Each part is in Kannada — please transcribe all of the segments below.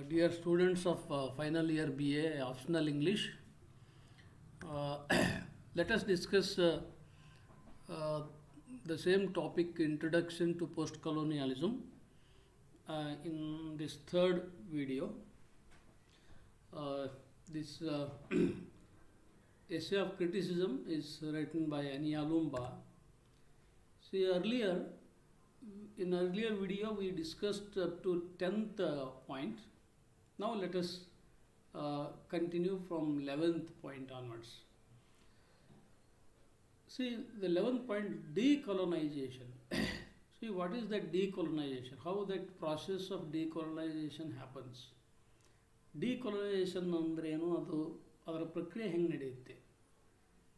Dear students of final year BA optional English, uh, let us discuss uh, the same topic, introduction to post-colonialism, in this third video. This essay of criticism is written by Annie Alumba. See, in earlier video we discussed up to 10th point. Now let us continue from 11th point onwards. See, the 11th point, decolonization. See, what is that decolonization? How that process of decolonization happens? Decolonization ಅಂದ್ರೆ ಏನು, ಅದು ಅದರ ಪ್ರಕ್ರಿಯೆ ಹೆಂಗೆ ನಡೆಯುತ್ತೆ?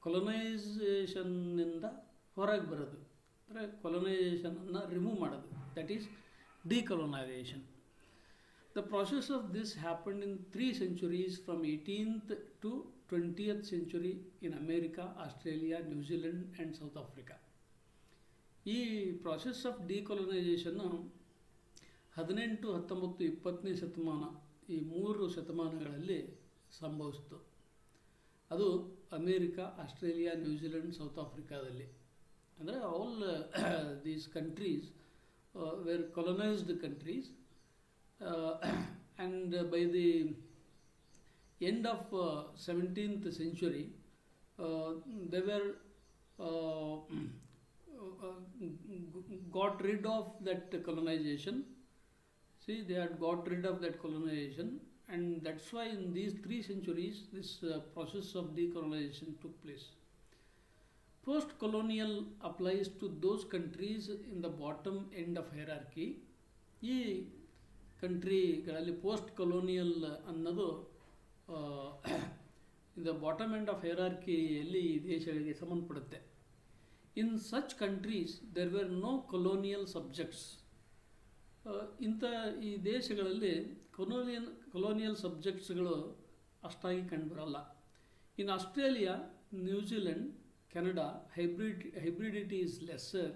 ಕೊಲೊನೈಸೇಷನ್ನಿಂದ ಹೊರಗೆ ಬರೋದು ಅಂದರೆ ಕೊಲೊನೈಸೇಷನನ್ನು ರಿಮೂವ್ ಮಾಡೋದು, that is decolonization. The process of this happened in 3 centuries from 18th to 20th century in America, Australia, New Zealand and South Africa. ಈ ಪ್ರಾಸೆಸ್ ಆಫ್ ಡಿಕೊಲೊನೈಸೇಷನ್ನು 18, 19, 20ನೇ ಶತಮಾನ ಈ 3 ಶತಮಾನಗಳಲ್ಲಿ ಸಂಭವಿಸಿತು. ಅದು ಅಮೇರಿಕಾ, ಆಸ್ಟ್ರೇಲಿಯಾ, ನ್ಯೂಜಿಲೆಂಡ್, ಸೌತ್ ಆಫ್ರಿಕಾದಲ್ಲಿ. ಅಂದರೆ all these countries where colonized countries, and by the end of 17th century they were got rid of that colonization. See, they had got rid of that colonization, and that's why in these 3 centuries this process of decolonization took place. Post-colonial applies to those countries in the bottom end of hierarchy. ಈ ಕಂಟ್ರಿಗಳಲ್ಲಿ ಪೋಸ್ಟ್ ಕೊಲೋನಿಯಲ್ ಅನ್ನೋದು ದ ಬಾಟಮ್ ಎಂಡ್ ಆಫ್ ಹೈರಾರ್ಕಿಯಲ್ಲಿ ಈ ದೇಶಗಳಿಗೆ ಸಂಬಂಧಪಡುತ್ತೆ. In such countries there were no colonial subjects. ಇಂಥ ಈ ದೇಶಗಳಲ್ಲಿ ಕೊಲೋನಿಯಲ್ ಸಬ್ಜೆಕ್ಟ್ಸ್ಗಳು ಅಷ್ಟಾಗಿ ಕಂಡುಬರಲ್ಲ. In Australia, New Zealand, Canada hybridity is lesser,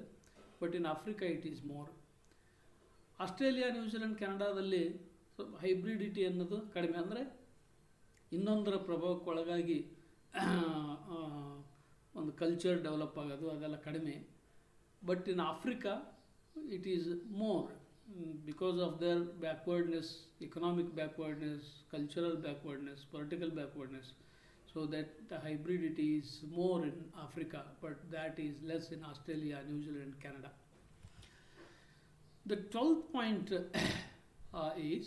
but in Africa it is more. Australia, New Zealand, ಕೆನಡಾದಲ್ಲಿ ಹೈಬ್ರಿಡಿಟಿ ಅನ್ನೋದು ಕಡಿಮೆ, ಅಂದರೆ ಇನ್ನೊಂದರ ಪ್ರಭಾವಕ್ಕೊಳಗಾಗಿ ಒಂದು ಕಲ್ಚರ್ ಡೆವಲಪ್ ಆಗೋದು ಅದೆಲ್ಲ ಕಡಿಮೆ. But in Africa it is more because of their backwardness, economic backwardness, cultural backwardness, political backwardness. So that the hybridity is more in Africa, but that is less in Australia, New Zealand, Canada. The 12th point is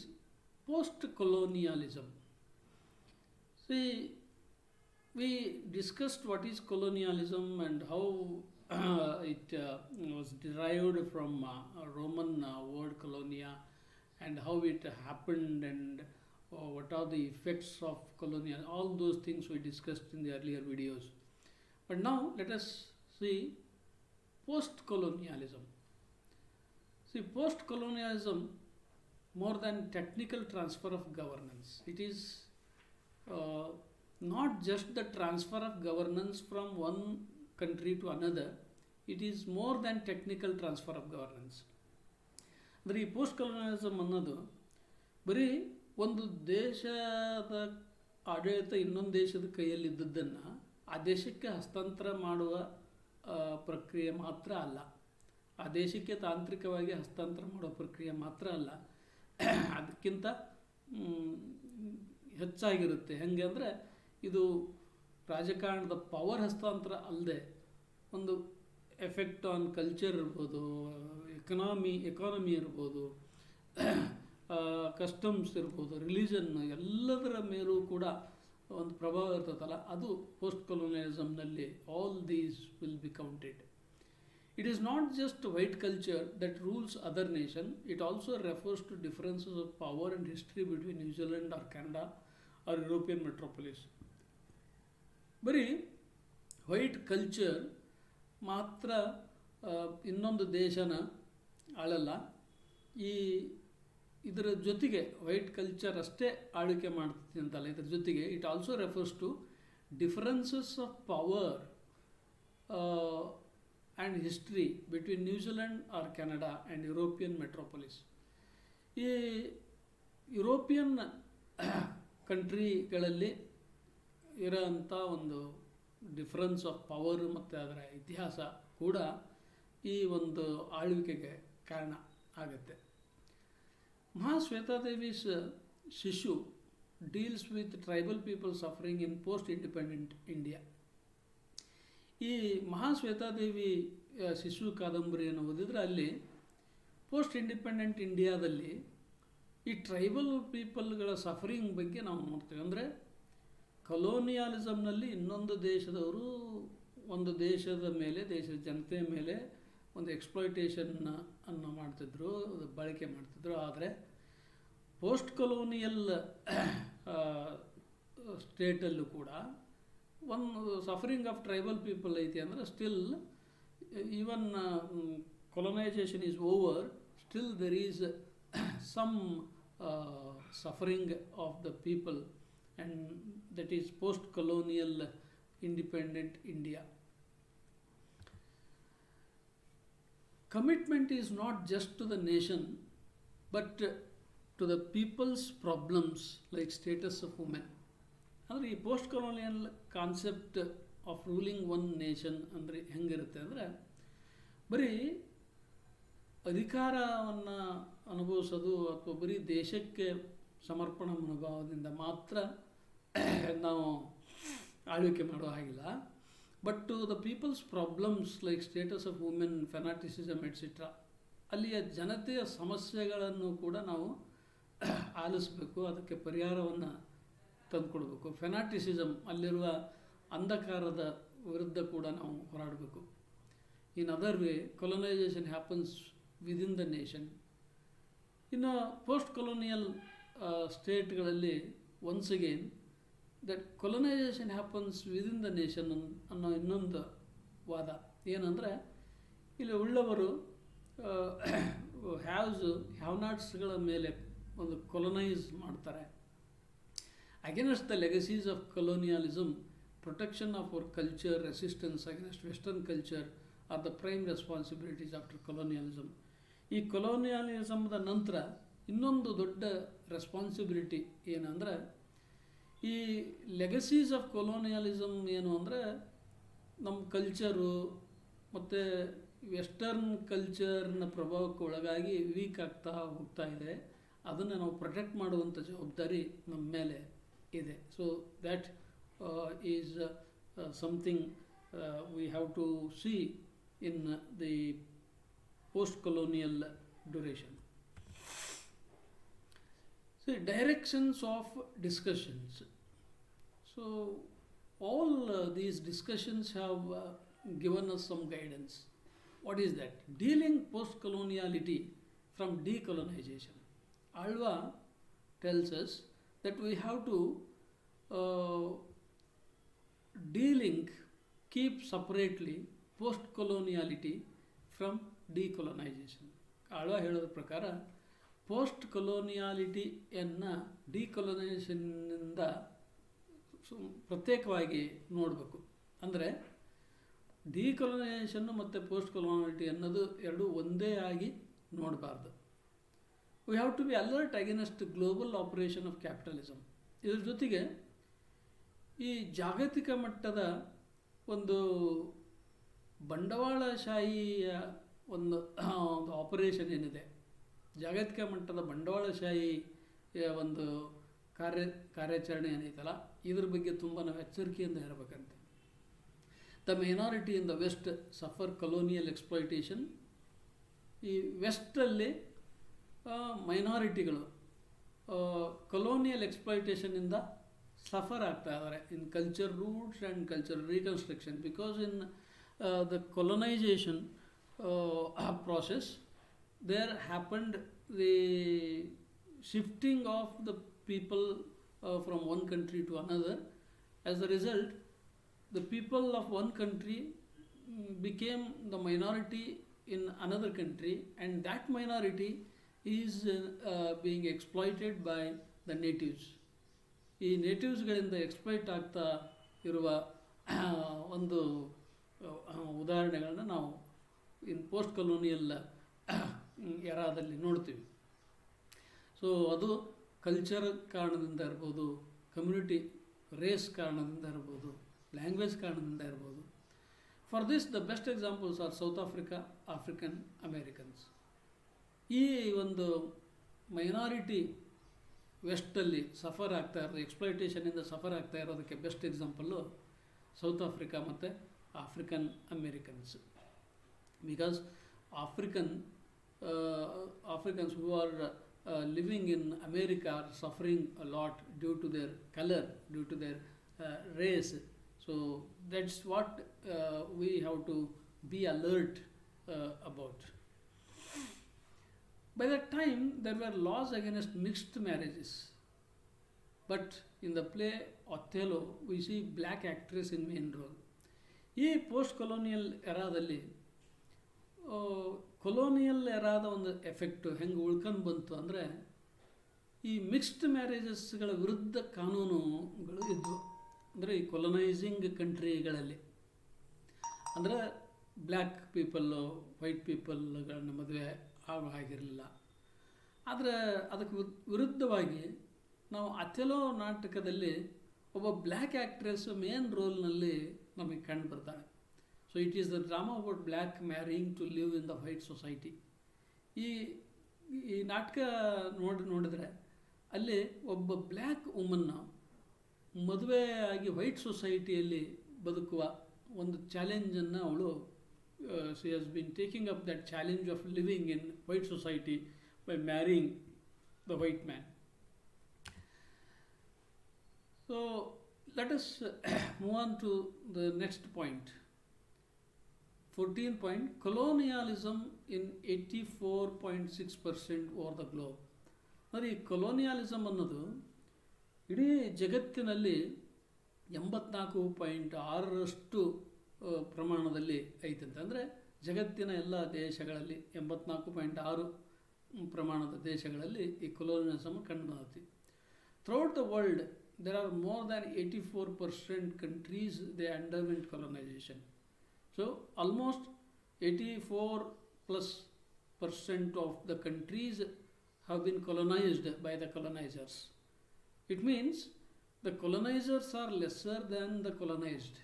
post-colonialism. See, we discussed what is colonialism and how it was derived from a Roman word colonia, and how it happened, and what are the effects of colonial. All those things we discussed in the earlier videos. But now let us see post-colonialism. See, post-colonialism, more than technical transfer of governance, it is not just the transfer of governance from one country to another, it is more than technical transfer of governance. ಅಂದರೆ ಈ ಪೋಸ್ಟ್ ಕೊಲೊನಿಯಲಿಸಮ್ ಅನ್ನೋದು ಬರೀ ಒಂದು ದೇಶದ ಆಡಳಿತ ಇನ್ನೊಂದು ದೇಶದ ಕೈಯಲ್ಲಿದ್ದದ್ದನ್ನು ಆ ದೇಶಕ್ಕೆ ಹಸ್ತಾಂತರ ಮಾಡುವ ಪ್ರಕ್ರಿಯೆ ಮಾತ್ರ ಅಲ್ಲ, ಆ ದೇಶಕ್ಕೆ ತಾಂತ್ರಿಕವಾಗಿ ಹಸ್ತಾಂತರ ಮಾಡೋ ಪ್ರಕ್ರಿಯೆ ಮಾತ್ರ ಅಲ್ಲ, ಅದಕ್ಕಿಂತ ಹೆಚ್ಚಾಗಿರುತ್ತೆ. ಹೆಂಗೆ ಅಂದರೆ ಇದು ರಾಜಕಾರಣದ ಪವರ್ ಹಸ್ತಾಂತರ ಅಲ್ಲದೆ ಒಂದು ಎಫೆಕ್ಟ್ ಆನ್ ಕಲ್ಚರ್ ಇರ್ಬೋದು, ಎಕಾನಮಿ ಇರ್ಬೋದು, ಕಸ್ಟಮ್ಸ್ ಇರ್ಬೋದು, ರಿಲಿಜನ್, ಎಲ್ಲದರ ಮೇಲೂ ಕೂಡ ಒಂದು ಪ್ರಭಾವ ಇರ್ತದಲ್ಲ, ಅದು ಪೋಸ್ಟ್ ಕೊಲೊನಿಯಲಿಸಮ್ನಲ್ಲಿ all these will be counted. It is not just white culture that rules other nation, it also refers to differences of power and history between New Zealand or Canada or European metropolis. ಬರೀ ವೈಟ್ ಕಲ್ಚರ್ ಮಾತ್ರ ಇನ್ನೊಂದು ದೇಶನ ಆಳಲ್ಲ, ಇದರ ಜೊತೆಗೆ ವೈಟ್ ಕಲ್ಚರ್ ಅಷ್ಟೇ ಆಳ್ವಿಕೆ ಮಾಡ್ತದೆ ಅಂತಲ್ಲ, ಇದರ ಜೊತೆಗೆ it also refers to differences of power and history between New Zealand or Canada and European metropolis. ಈ ಯುರೋಪಿಯನ್ ಕಂಟ್ರಿಗಳಲ್ಲಿ ಇರೋಂಥ ಒಂದು ಡಿಫರೆನ್ಸ್ ಆಫ್ ಪವರ್ ಮತ್ತು ಅದರ ಇತಿಹಾಸ ಕೂಡ ಈ ಒಂದು ಆಳ್ವಿಕೆಗೆ ಕಾರಣ ಆಗುತ್ತೆ. ಮಹಾಶ್ವೇತಾದೇವಿಸ್ ಶಿಶು deals with tribal people suffering in post independent India. ಈ ಮಹಾಶ್ವೇತಾದೇವಿ ಶಿಶು ಕಾದಂಬರಿಯನ್ನು ಓದಿದರೆ ಅಲ್ಲಿ ಪೋಸ್ಟ್ ಇಂಡಿಪೆಂಡೆಂಟ್ ಇಂಡಿಯಾದಲ್ಲಿ ಈ ಟ್ರೈಬಲ್ ಪೀಪಲ್ಗಳ ಸಫರಿಂಗ್ ಬಗ್ಗೆ ನಾವು ನೋಡ್ತೇವೆ. ಅಂದರೆ ಕಲೋನಿಯಾಲಿಸಮ್ನಲ್ಲಿ ಇನ್ನೊಂದು ದೇಶದವರು ಒಂದು ದೇಶದ ಮೇಲೆ, ದೇಶದ ಜನತೆಯ ಮೇಲೆ ಒಂದು ಎಕ್ಸ್ಪ್ಲಾಯ್ಟೇಷನ್ ಅನ್ನು ಮಾಡ್ತಿದ್ರು, ಬಳಕೆ ಮಾಡ್ತಿದ್ರು. ಆದರೆ ಪೋಸ್ಟ್ ಕೊಲೋನಿಯಲ್ ಸ್ಟೇಟಲ್ಲೂ ಕೂಡ ಒಂದು ಸಫರಿಂಗ್ ಆಫ್ ಟ್ರೈಬಲ್ ಪೀಪಲ್ ಐತಿ. ಅಂದರೆ still even colonization is over, still there is some suffering of the people, and that is post-colonial independent India. Commitment is not just to the nation, but to the people's problems like status of women. ಅಂದರೆ ಈ post colonial concept of ruling one nation ಅಂದರೆ ಹೆಂಗಿರುತ್ತೆ ಅಂದರೆ ಬರೀ ಅಧಿಕಾರವನ್ನು ಅನುಭವಿಸೋದು ಅಥವಾ ಬರೀ ದೇಶಕ್ಕೆ ಸಮರ್ಪಣಾ ಮನೋಭಾವದಿಂದ ಮಾತ್ರ ನಾವು ಆಳ್ವಿಕೆ ಮಾಡೋ ಹಾಗಿಲ್ಲ. But to the people's problems like status of women, fanaticism etcetera, ಅಲ್ಲಿಯ ಜನತೆಯ ಸಮಸ್ಯೆಗಳನ್ನು ಕೂಡ ನಾವು ಆಲಿಸಬೇಕು, ಅದಕ್ಕೆ ಪರಿಹಾರವನ್ನು ತಂದುಕೊಡ್ಬೇಕು. ಫೆನಾಟಿಸಿಸಮ್, ಅಲ್ಲಿರುವ ಅಂಧಕಾರದ ವಿರುದ್ಧ ಕೂಡ ನಾವು ಹೋರಾಡಬೇಕು. In other way colonisation happens within the nation. ಇನ್ನು ಪೋಸ್ಟ್ ಕೊಲೋನಿಯಲ್ ಸ್ಟೇಟ್ಗಳಲ್ಲಿ once again that colonisation happens within the nation ಅನ್ನೋ ಇನ್ನೊಂದು ವಾದ ಏನಂದರೆ, ಇಲ್ಲಿ ಉಳ್ಳವರು ಹ್ಯಾವ್ ನಾಟ್ಸ್ಗಳ ಮೇಲೆ ಒಂದು ಕೊಲೊನೈಸ್ ಮಾಡ್ತಾರೆ. Against the legacies of colonialism, protection of our culture, resistance against western culture are the prime responsibilities after colonialism. ಈ ಕೊಲೋನಿಯಲಿಸಮ್ದ ನಂತರ ಇನ್ನೊಂದು ದೊಡ್ಡ ರೆಸ್ಪಾನ್ಸಿಬಿಲಿಟಿ ಏನಂದರೆ, ಈ ಲೆಗಸೀಸ್ ಆಫ್ ಕೊಲೋನಿಯಲಿಸಮ್ ಏನು ಅಂದರೆ, ನಮ್ಮ ಕಲ್ಚರು ಮತ್ತು ವೆಸ್ಟರ್ನ್ ಕಲ್ಚರ್ನ ಪ್ರಭಾವಕ್ಕೆ ಒಳಗಾಗಿ ವೀಕ್ ಆಗ್ತಾ ಹೋಗ್ತಾ ಇದೆ. ಅದನ್ನು ನಾವು ಪ್ರೊಟೆಕ್ಟ್ ಮಾಡುವಂಥ ಜವಾಬ್ದಾರಿ ನಮ್ಮ ಮೇಲೆ ಇದೆ. So that is something we have to see in the post-colonial duration. So, directions of discussions. So, all these discussions have given us some guidance. What is that? Dealing post-coloniality from decolonization. Alva tells us that we have to keep separately post-coloniality from decolonisation. Alva ಹೇಳೋದ್ರ ಪ್ರಕಾರ ಪೋಸ್ಟ್ ಕೊಲೋನಿಯಾಲಿಟಿಯನ್ನು ಡಿಕೊಲೊನೈಸೇಷನ್ನಿಂದ ಪ್ರತ್ಯೇಕವಾಗಿ ನೋಡಬೇಕು. ಅಂದರೆ ಡಿಕೊಲೊನೈಸೇಷನ್ನು ಮತ್ತು ಪೋಸ್ಟ್ ಕೊಲೋನಿಯಾಲಿಟಿ ಅನ್ನೋದು ಎರಡೂ ಒಂದೇ ಆಗಿ ನೋಡಬಾರ್ದು. We have to be alert against global operation of capitalism. ಇದ್ರ ಜೊತೆಗೆ ಈ ಜಾಗತಿಕ ಮಟ್ಟದ ಒಂದು ಬಂಡವಾಳಶಾಹಿಯ ಒಂದು ಆಪರೇಷನ್ ಏನಿದೆ, ಜಾಗತಿಕ ಮಟ್ಟದ ಬಂಡವಾಳಶಾಹಿಯ ಒಂದು ಕಾರ್ಯಾಚರಣೆ ಏನೈತಲ್ಲ, ಇದ್ರ ಬಗ್ಗೆ ತುಂಬ ನಾವು ಎಚ್ಚರಿಕೆಯಿಂದ ಇರಬೇಕಂತೆ. The minority in the west suffer colonial exploitation. ಈ ವೆಸ್ಟಲ್ಲಿ ಮೈನಾರಿಟಿಗಳು ಕೊಲೋನಿಯಲ್ ಎಕ್ಸ್ಪ್ಲಾಯ್ಟೇಷನ್ನಿಂದ ಸಫರ್ ಆಗ್ತಾ ಇದ್ದಾರೆ in culture roots and culture reconstruction. Because in the colonisation process, there happened the shifting of the people from one country to another. As a result, the people of one country became the minority in another country, and that minority is being exploited by the natives. ಈ ನೇಟಿವ್ಸ್ಗಳಿಂದ ಎಕ್ಸ್ಪ್ಲಾಯ್ಟ್ ಆಗ್ತಾ ಇರುವ ಒಂದು ಉದಾಹರಣೆಗಳನ್ನ ನಾವು ಇನ್ ಪೋಸ್ಟ್ ಕೊಲೋನಿಯಲ್ ಎರಾದಲ್ಲಿ ನೋಡ್ತೀವಿ. ಸೊ ಅದು ಕಲ್ಚರ್ ಕಾರಣದಿಂದ ಇರ್ಬೋದು, ಕಮ್ಯುನಿಟಿ ರೇಸ್ ಕಾರಣದಿಂದ ಇರ್ಬೋದು, ಲ್ಯಾಂಗ್ವೇಜ್ ಕಾರಣದಿಂದ ಇರ್ಬೋದು. For this the best examples R south Africa, African Americans. ಈ ಒಂದು ಮೈನಾರಿಟಿ ವೆಸ್ಟಲ್ಲಿ ಸಫರ್ ಆಗ್ತಾ ಇರೋದು, ಎಕ್ಸ್ಪ್ಲೈಟೇಷನಿಂದ ಸಫರ್ ಆಗ್ತಾ ಇರೋದಕ್ಕೆ ಬೆಸ್ಟ್ ಎಕ್ಸಾಂಪಲ್ಲು ಸೌತ್ ಆಫ್ರಿಕಾ ಮತ್ತು African Americans. Because Africans who are living in America are suffering a lot due to their color, due to their race. So that's what we have to be alert about. By that time, there were laws against mixed marriages. But in the play Othello, we see black actress in main role. ಈ ಪೋಸ್ಟ್ ಕೊಲೋನಿಯಲ್ ಎರಾದಲ್ಲಿ ಕೊಲೋನಿಯಲ್ ಎರಾದ ಒಂದು ಎಫೆಕ್ಟು ಹೆಂಗೆ ಉಳ್ಕೊಂಡು ಬಂತು ಅಂದರೆ, ಈ ಮಿಕ್ಸ್ಡ್ ಮ್ಯಾರೇಜಸ್ಗಳ ವಿರುದ್ಧ ಕಾನೂನುಗಳು ಇದ್ವು. ಅಂದರೆ ಈ ಕೊಲೊನೈಸಿಂಗ್ ಕಂಟ್ರಿಗಳಲ್ಲಿ ಅಂದರೆ ಬ್ಲ್ಯಾಕ್ ಪೀಪಲ್ಲು ವೈಟ್ ಪೀಪಲ್ಗಳನ್ನ ಮದುವೆ ಆಗಿರಲಿಲ್ಲ. ಆದರೆ ಅದಕ್ಕೆ ವಿರುದ್ಧವಾಗಿ ನಾವು ಅಥೆಲೋ ನಾಟಕದಲ್ಲಿ ಒಬ್ಬ ಬ್ಲ್ಯಾಕ್ ಆ್ಯಕ್ಟ್ರೆಸ್ ಮೇನ್ ರೋಲ್ನಲ್ಲಿ ನಮಗೆ ಕಂಡು ಬರ್ತಾಳೆ. So it is the drama about black marrying to live in the white society. ಈ ನಾಟಕ ನೋಡಿದ್ರೆ ಅಲ್ಲಿ ಒಬ್ಬ ಬ್ಲ್ಯಾಕ್ ವುಮನ್ನ ಮದುವೆ ಆಗಿ ವೈಟ್ ಸೊಸೈಟಿಯಲ್ಲಿ ಬದುಕುವ ಒಂದು ಚಾಲೆಂಜನ್ನು ಅವಳು she has been taking up that challenge of living in white society by marrying the white man. So let us move on to the next point. 14th point, colonialism in 84.6% over the globe. ಅಂದರೆ ಈ ಕೊಲೋನಿಯಾಲಿಸಮ್ ಅನ್ನೋದು ಇಡೀ ಜಗತ್ತಿನಲ್ಲಿ 84.6% ಪ್ರಮಾಣದಲ್ಲಿ ಐತಂತೆ. ಅಂದರೆ ಜಗತ್ತಿನ ಎಲ್ಲ ದೇಶಗಳಲ್ಲಿ 84.6 ಪ್ರಮಾಣದ ದೇಶಗಳಲ್ಲಿ ಈ ಕೊಲೋನಿಯಲಿಸಮ್ ಕಂಡು ಬಂದೈತಿ. Throughout the world there are more than 84% countries they underwent colonization. So almost 84+% of the countries have been colonized by the colonizers. It means the colonizers are lesser than the colonized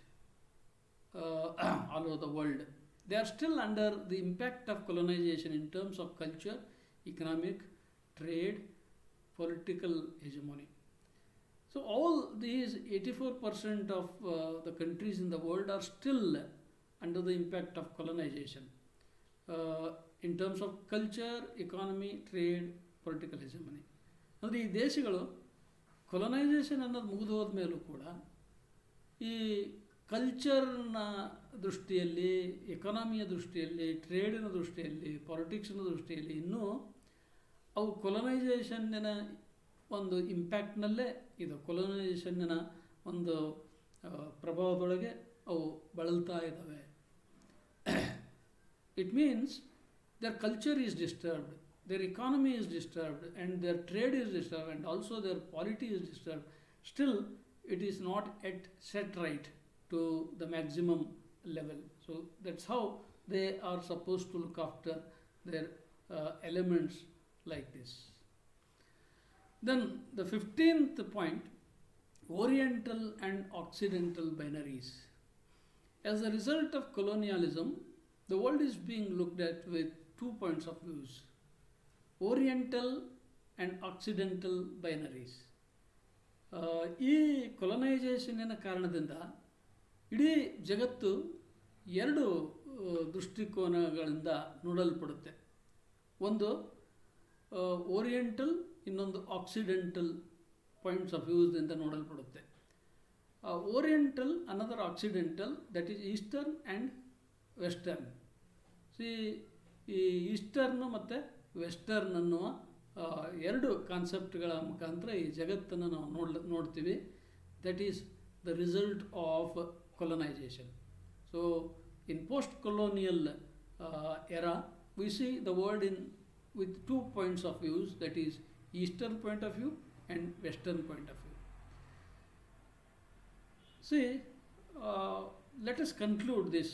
all over the world. They are still under the impact of colonization in terms of culture, economic, trade, political hegemony. So all these 84% of the countries in the world are still under the impact of colonization in terms of culture, economy, trade, political hegemony. ಅಂದರೆ ಈ ದೇಶಗಳು ಕೊಲೊನೈಸೇಷನ್ ಅನ್ನೋದು ಮುಗಿದು ಹೋದ ಮೇಲೂ ಕೂಡ ಈ ಕಲ್ಚರ್ನ ದೃಷ್ಟಿಯಲ್ಲಿ, ಎಕಾನಮಿಯ ದೃಷ್ಟಿಯಲ್ಲಿ, ಟ್ರೇಡಿನ ದೃಷ್ಟಿಯಲ್ಲಿ, ಪಾಲಿಟಿಕ್ಸ್ನ ದೃಷ್ಟಿಯಲ್ಲಿ ಇನ್ನೂ ಅವು ಕೊಲೊನೈಸೇಷನ್ನಿನ ಒಂದು ಇಂಪ್ಯಾಕ್ಟ್ನಲ್ಲೇ ಇದು, ಕೊಲೊನೈಸೇಷನ್ನಿನ ಒಂದು ಪ್ರಭಾವದೊಳಗೆ ಅವು ಬಳಲ್ತಾ ಇದ್ದಾವೆ. It means their culture is disturbed, their economy is disturbed, and their trade is disturbed, and also their polity is disturbed. Still, it is not yet set right to the maximum level. So that's how they are supposed to look after their elements like this. Then the 15th point, Oriental and Occidental binaries. As a result of colonialism, the world is being looked at with 2 points of views: Oriental and Occidental binaries. ಈ ಕೊಲೊನೈಸೇಷನ್ನಿನ ಕಾರಣದಿಂದ ಇಡೀ ಜಗತ್ತು ಎರಡು ದೃಷ್ಟಿಕೋನಗಳಿಂದ ನೋಡಲ್ಪಡುತ್ತೆ. ಒಂದು ಓರಿಯೆಂಟಲ್, ಇನ್ನೊಂದು ಆಕ್ಸಿಡೆಂಟಲ್ ಪಾಯಿಂಟ್ಸ್ ಆಫ್ ವ್ಯೂಸ್ದಿಂದ ನೋಡಲ್ಪಡುತ್ತೆ. Oriental, another occidental, that is eastern and western. ಈ ಈಸ್ಟರ್ನು ಮತ್ತು ವೆಸ್ಟರ್ನ್ ಅನ್ನುವ ಎರಡು ಕಾನ್ಸೆಪ್ಟ್ಗಳ ಮುಖಾಂತರ ಈ ಜಗತ್ತನ್ನು ನಾವು ನೋಡ್ತೀವಿ. That is the result of colonization. So in post-colonial era, we see the world with 2 points of views, that is Eastern point of view and Western point of view. See, let us conclude this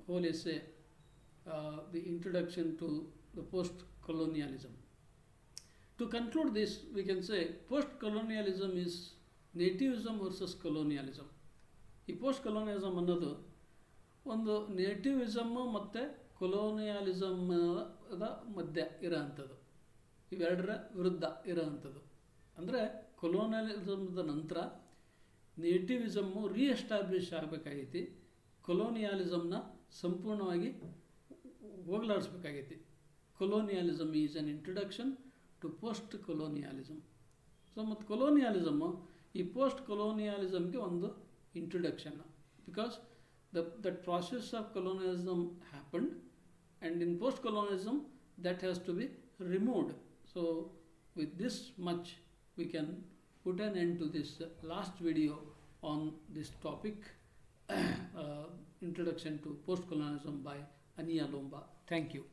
whole essay, the introduction to the post-colonialism. To conclude this, we can say post-colonialism is nativism versus colonialism. ಈ ಪೋಸ್ಟ್ ಕೊಲೋನಿಯಲಿಸಮ್ ಅನ್ನೋದು ಒಂದು ನೇಟಿವಿಸಮ್ಮು ಮತ್ತು ಕೊಲೋನಿಯಲಿಸಮ್ದ ಮಧ್ಯ ಇರೋವಂಥದ್ದು, ಇವೆರಡರ ವಿರುದ್ಧ ಇರೋವಂಥದ್ದು. ಅಂದರೆ ಕೊಲೋನಿಯಲಿಸಮ್ದ ನಂತರ ನೇಟಿವಿಸಮ್ಮು ರೀಎಸ್ಟಾಬ್ಲಿಷ್ ಆಗಬೇಕಾಗೈತಿ, ಕೊಲೋನಿಯಾಲಿಸಮ್ನ ಸಂಪೂರ್ಣವಾಗಿ ಹೋಗಲಾಡಿಸ್ಬೇಕಾಗೈತಿ. Colonialism is an introduction to post colonialism. So ಮತ್ತು ಕೊಲೋನಿಯಾಲಿಸಮ್ಮು ಈ ಪೋಸ್ಟ್ ಕೊಲೋನಿಯಾಲಿಸಮ್ಗೆ ಒಂದು introduction, because that process of colonialism happened, and in post colonialism that has to be removed. So with this much we can put an end to this last video on this topic, introduction to post colonialism by Ania Lomba. Thank you.